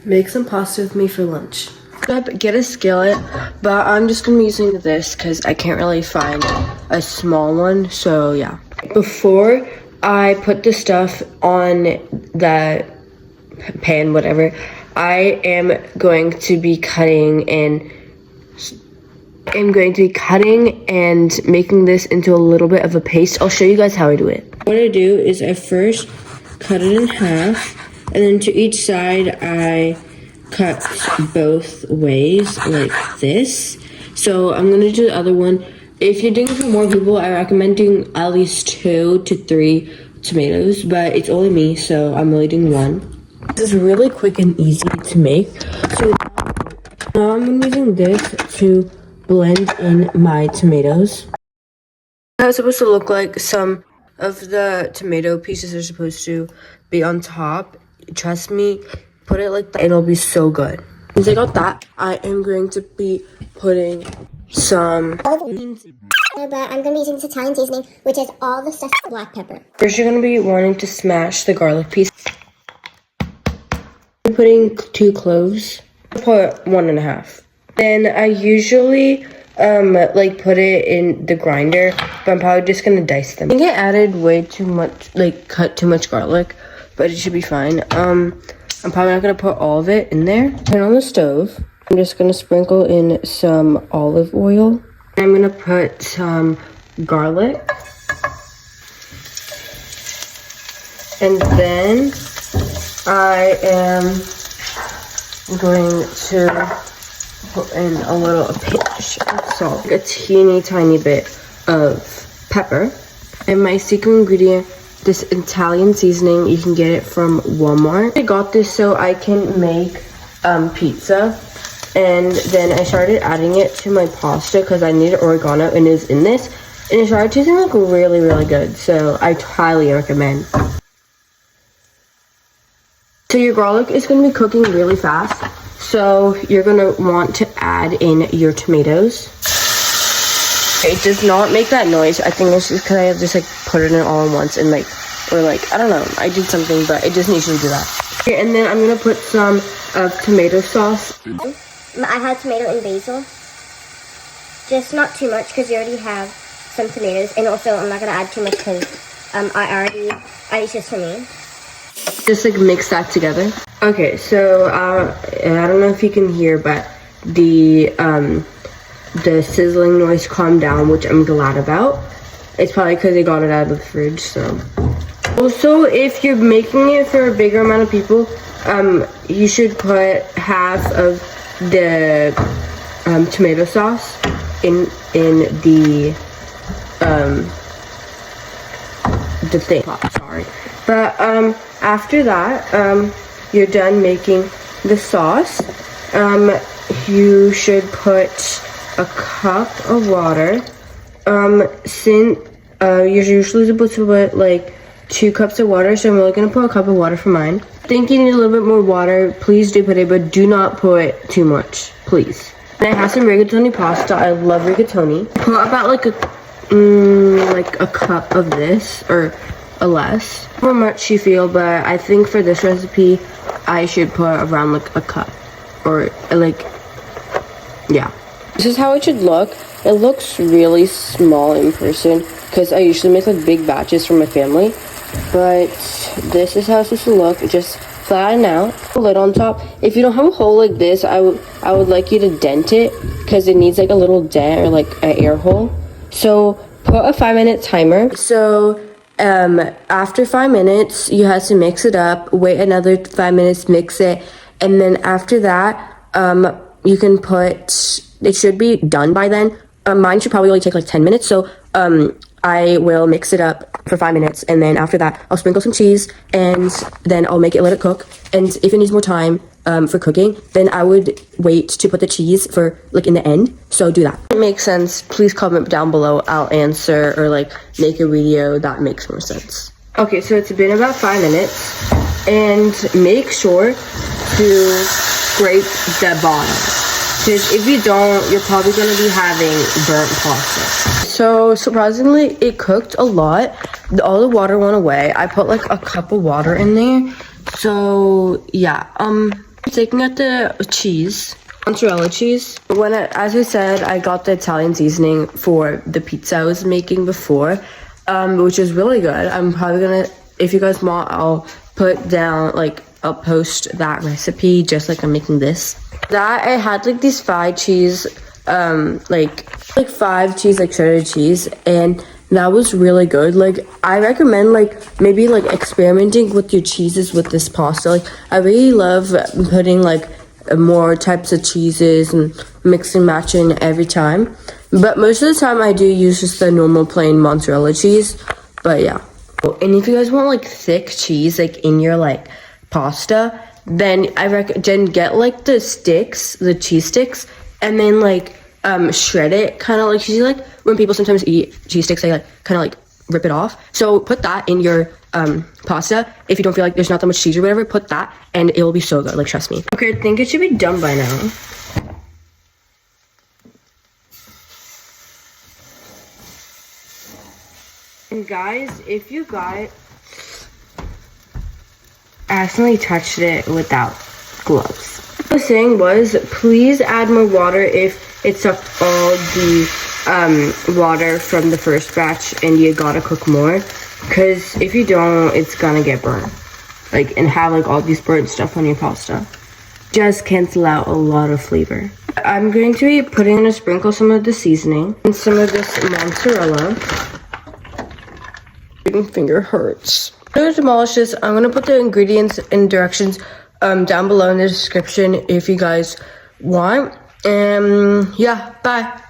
make some pasta with me for lunch. Get a skillet, but I'm just gonna be using this because I can't really find a small one, so yeah. Before I put the stuff on the pan, whatever, I am going to be cutting and making this into a little bit of a paste. I'll show you guys how I do it. What I do is I first cut it in half, and then to each side I cut both ways like this. So I'm gonna do the other one. If you're doing it for more people, I recommend doing at least 2 to 3 tomatoes, but it's only me, so I'm only doing 1. This is really quick and easy to make. So now I'm using this to blend in my tomatoes. How it's supposed to look like. Some of the tomato pieces are supposed to be on top. Trust me, put it like that, it'll be so good. Once I got that, I am going to be putting some but I'm going to be using this Italian seasoning, which is all the stuff black pepper. First, you're going to be wanting to smash the garlic piece. I'm putting 2 cloves. I put 1.5. Then I usually like put it in the grinder, but I'm probably just gonna dice them. I think I added way too much, like cut too much garlic, but it should be fine. I'm probably not gonna put all of it in there. Turn on the stove. I'm just gonna sprinkle in some olive oil. I'm gonna put some garlic. And then I am going to put in a pinch of salt, a teeny tiny bit of pepper, and my secret ingredient, this Italian seasoning. You can get it from Walmart. I got this so I can make pizza, and then I started adding it to my pasta because I needed oregano and it's in this, and it started tasting like really, really good, so I highly recommend. So your garlic is going to be cooking really fast, so you're going to want to add in your tomatoes. It does not make that noise. I think it's just because I have just like put it in all at once and I don't know, I did something, but it doesn't usually do that. Okay, and then I'm going to put some tomato sauce. I had tomato and basil, just not too much because you already have some tomatoes, and also I'm not going to add too much because it's just for me. Just like mix that together. Okay, so I don't know if you can hear, but the sizzling noise calmed down, which I'm glad about. It's probably because they got it out of the fridge. So also, if you're making it for a bigger amount of people, you should put half of the tomato sauce in the thing. Sorry. But after that, you're done making the sauce. You should put a cup of water. Since you're usually supposed to put like 2 cups of water, so I'm only gonna put a cup of water for mine. I think you need a little bit more water. Please do put it, but do not put too much, please. And I have some rigatoni pasta. I love rigatoni. Put about like a cup of this, or less, how much you feel, but I think for this recipe I should put around like a cup, or like, yeah. This is how it should look. It looks really small in person because I usually make like big batches for my family, but this is how it's supposed to look. Just flatten out, the lid on top. If you don't have a hole like this, I would like you to dent it because it needs like a little dent or like an air hole. So put a 5-minute timer. So after 5 minutes, you have to mix it up, wait another 5 minutes, mix it, and then after that, you can put, it should be done by then. Mine should probably only take like 10 minutes, so I will mix it up for 5 minutes, and then after that, I'll sprinkle some cheese, and then I'll make it, let it cook, and if it needs more time for cooking, then I would wait to put the cheese for like in the end, so do that. If it makes sense, please comment down below. I'll answer or like make a video that makes more sense. Okay, so it's been about 5 minutes, and make sure to scrape the bottom, because if you don't, you're probably going to be having burnt pasta. So surprisingly, it cooked a lot. All the water went away. I put like a cup of water in there. So yeah, Taking out the cheese, mozzarella cheese. As I said, I got the Italian seasoning for the pizza I was making before, which is really good. I'm probably gonna, if you guys want, I'll put down, like, I'll post that recipe just like I'm making this. That I had like these 5 cheese, like 5 cheese, like shredded cheese, and that was really good. Like, I recommend like maybe like experimenting with your cheeses with this pasta. Like, I really love putting like more types of cheeses and mixing matching every time. But most of the time I do use just the normal plain mozzarella cheese. But yeah. And if you guys want like thick cheese like in your like pasta, then I recommend get like the sticks, the cheese sticks, and then like shred it kind of like cheesy. Like when people sometimes eat cheese sticks, they like kind of like rip it off. So put that in your pasta. If you don't feel like there's not that much cheese or whatever, put that and it will be so good, like trust me. Okay, I think it should be done by now. And guys, if you guys accidentally touched it without gloves, what I was saying was, please add more water if it sucked all the water from the first batch and you gotta cook more, because if you don't, it's gonna get burnt, like, and have like all these burnt stuff on your pasta. Just cancel out a lot of flavor. I'm going to be putting in a sprinkle some of the seasoning and some of this mozzarella. Finger hurts. I'm gonna demolish this. I'm gonna put the ingredients and directions down below in the description if you guys want. Yeah, bye.